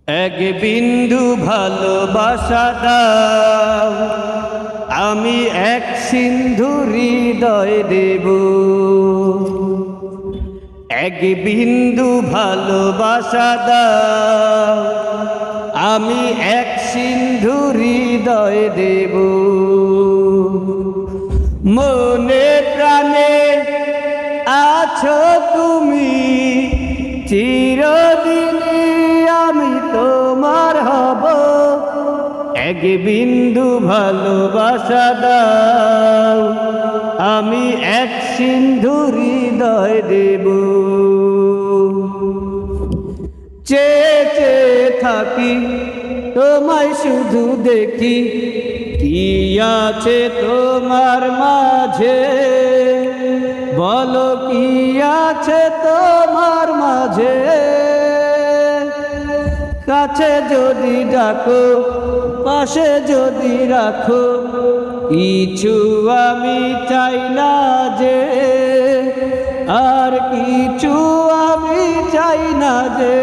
এক বিন্দু ভালোবাসা দাও, আমি এক সিন্ধু হৃদয় দেব। এক বিন্দু ভালোবাসা দাও, আমি এক সিন্ধু হৃদয় দেব। মনে প্রাণে আছো তুমি, চিরদিনই আমি তোমার হব। এক বিন্দু ভালোবাসা দাও, আমি এক সিন্ধু হৃদয় দেব। চেয়ে চেয়ে থাকি তোমায় শুধু দেখি, কি আছে তোমার মাঝে, বলো কি আছে তোমার মাঝে। কাছে যদি ডাকো, পাশে যদি রাখো, কিছু আমি চাই না যে, আর কিছু আমি চাই না যে।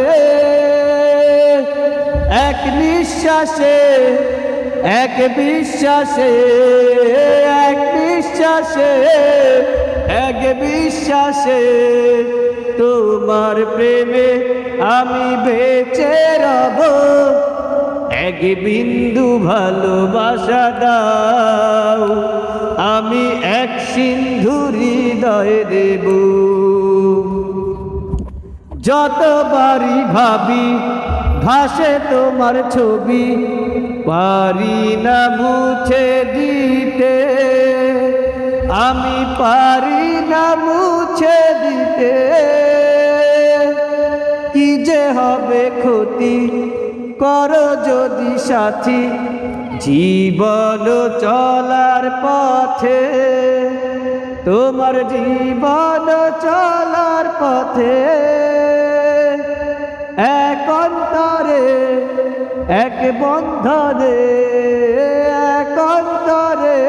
এক নিঃশ্বাসে, এক বিশ্বাসে, এক নিঃশ্বাসে, এক বিশ্বাসে তোমার প্রেমে আমি বেঁচে রব। এক বিন্দু ভালোবাসা দাও, আমি এক সিন্ধু হৃদয় দেব। যতবারই ভাবি ভাসে তোমার ছবি, পারি না মুছে দিতে, আমি পারি না মুছে দিতে। কি যে হবে ক্ষতি, করো যদি সাথী, জীবন চলার পথে, তোমার জীবন চলার পথে। এক অন্তরে, এক বন্ধনে, এক অন্তরে,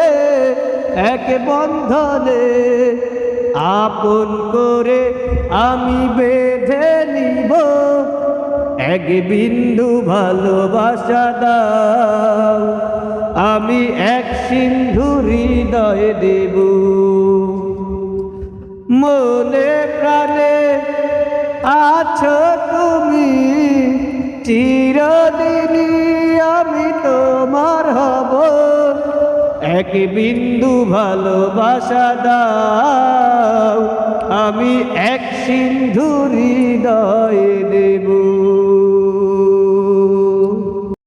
এক বন্ধনে আপন করে আমি বেঁধে নিব। এক বিন্দু ভালোবাসা দাও, আমি এক সিন্ধু হৃদয় দেব। মনে প্রাণে আছো তুমি, চিরদিনই আমি তোমার হব। এক বিন্দু ভালোবাসা দাও, আমি এক সিন্ধু হৃদয়